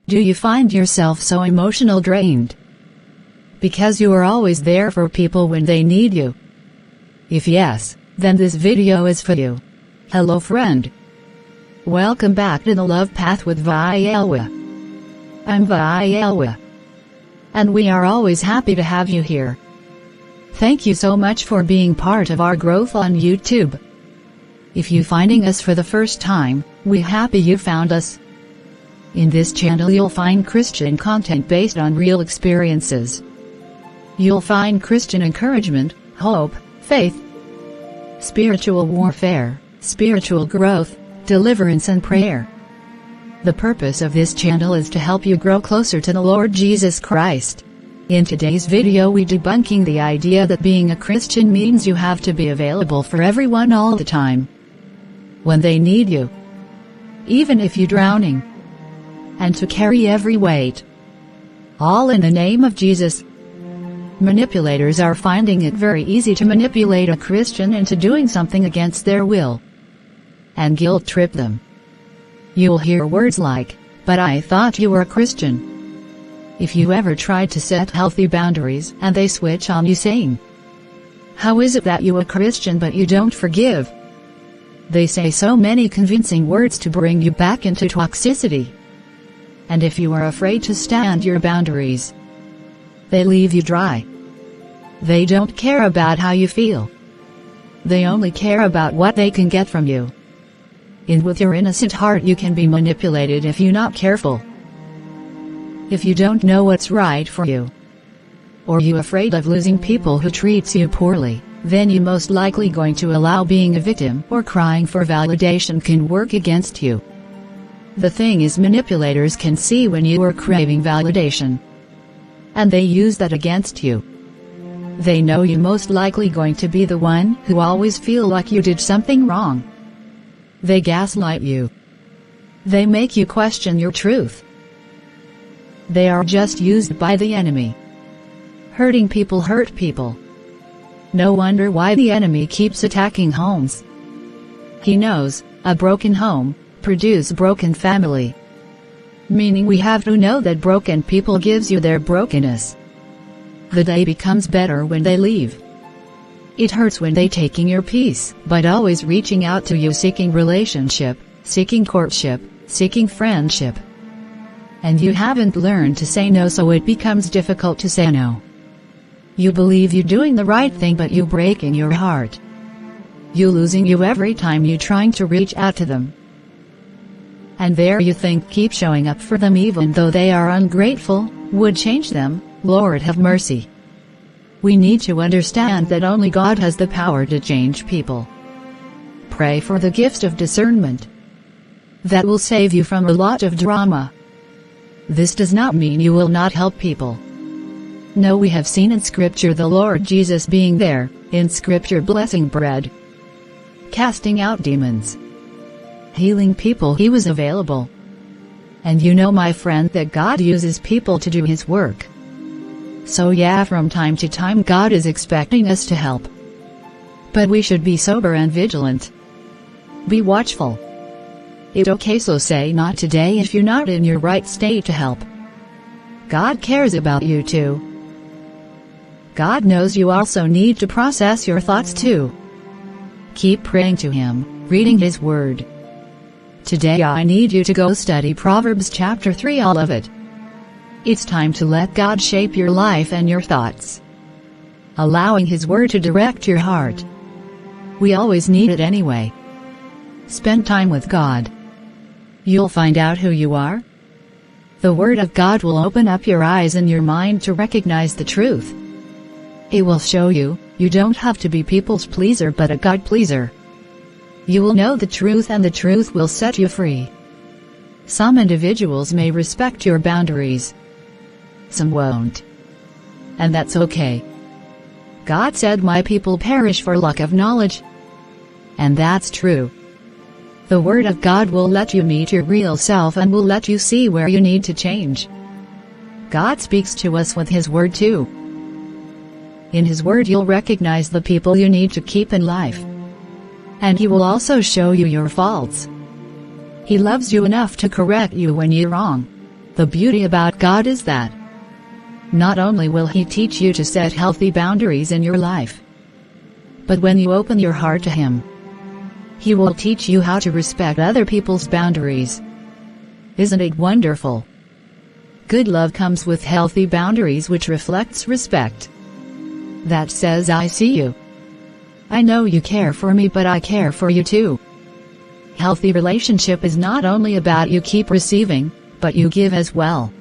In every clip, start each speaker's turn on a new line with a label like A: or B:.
A: Do you find yourself so emotional drained? Because you are always there for people when they need you? If yes, then this video is for you. Hello friend. Welcome back to the Love Path with Vayelwa. I'm Vayelwa. And we are always happy to have you here. Thank you so much for being part of our growth on YouTube. If you finding us for the first time, we happy you found us. In this channel you'll find Christian content based on real experiences. You'll find Christian encouragement, hope, faith, spiritual warfare, spiritual growth, deliverance and prayer. The purpose of this channel is to help you grow closer to the Lord Jesus Christ. In today's video we debunking the idea that being a Christian means you have to be available for everyone all the time. When they need you. Even if you're drowning. And to carry every weight. All in the name of Jesus. Manipulators are finding it very easy to manipulate a Christian into doing something against their will. And guilt trip them. You'll hear words like, "But I thought you were a Christian." If you ever tried to set healthy boundaries and they switch on you saying, "How is it that you a Christian but you don't forgive?" They say so many convincing words to bring you back into toxicity. And if you are afraid to stand your boundaries, they leave you dry. They don't care about how you feel. They only care about what they can get from you. And with your innocent heart you can be manipulated if you're not careful. If you don't know what's right for you, or you're afraid of losing people who treats you poorly, then you most likely going to allow being a victim or crying for validation can work against you. The thing is, manipulators can see when you are craving validation, and they use that against you. They know you most likely going to be the one who always feel like you did something wrong. They gaslight you. They make you question your truth. They are just used by the enemy. Hurting people hurt people. No wonder why the enemy keeps attacking homes. He knows, a broken home produce broken family. Meaning we have to know that broken people gives you their brokenness. The day becomes better when they leave. It hurts when they taking your peace, but always reaching out to you seeking relationship, seeking courtship, seeking friendship. And you haven't learned to say no, so it becomes difficult to say no. You believe you're doing the right thing but you breaking your heart. You losing you every time you trying to reach out to them. And there you think keep showing up for them even though they are ungrateful, would change them. Lord have mercy. We need to understand that only God has the power to change people. Pray for the gift of discernment. That will save you from a lot of drama. This does not mean you will not help people. No, we have seen in scripture the Lord Jesus being there, in scripture blessing bread, casting out demons, healing people. He was available. And you know my friend that God uses people to do His work. So yeah, from time to time God is expecting us to help. But we should be sober and vigilant. Be watchful. It's okay, so say not today if you're not in your right state to help. God cares about you too. God knows you also need to process your thoughts too. Keep praying to Him, reading His Word. Today I need you to go study Proverbs chapter 3, all of it. It's time to let God shape your life and your thoughts. Allowing His Word to direct your heart. We always need it anyway. Spend time with God. You'll find out who you are. The Word of God will open up your eyes and your mind to recognize the truth. It will show you, you don't have to be people's pleaser but a God pleaser. You will know the truth and the truth will set you free. Some individuals may respect your boundaries. Some won't. And that's okay. God said my people perish for lack of knowledge. And that's true. The Word of God will let you meet your real self and will let you see where you need to change. God speaks to us with His Word too. In His Word you'll recognize the people you need to keep in life. And He will also show you your faults. He loves you enough to correct you when you're wrong. The beauty about God is that not only will He teach you to set healthy boundaries in your life, but when you open your heart to Him, He will teach you how to respect other people's boundaries. Isn't it wonderful? Good love comes with healthy boundaries, which reflects respect. That says, I see you. I know you care for me, but I care for you too. Healthy relationship is not only about you keep receiving, but you give as well.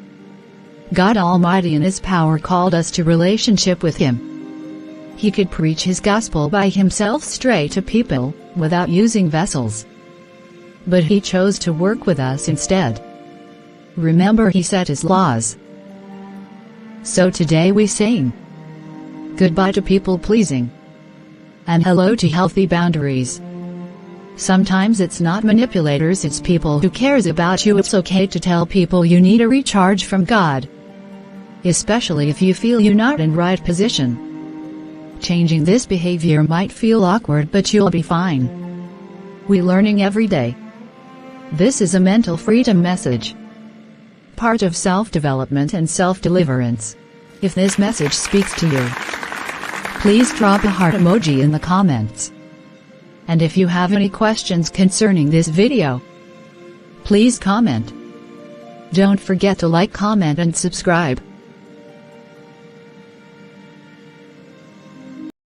A: God Almighty in His power called us to relationship with Him. He could preach His gospel by Himself straight to people, without using vessels. But He chose to work with us instead. Remember, He set His laws. So today we sing goodbye to people-pleasing, and hello to healthy boundaries. Sometimes it's not manipulators, it's people who cares about you. It's okay to tell people you need a recharge from God, especially if you feel you're not in right position. Changing this behavior might feel awkward, but you'll be fine. We're learning every day. This is a mental freedom message, part of self-development and self-deliverance. If this message speaks to you, please drop a heart emoji in the comments. And if you have any questions concerning this video, please comment. Don't forget to like, comment and subscribe.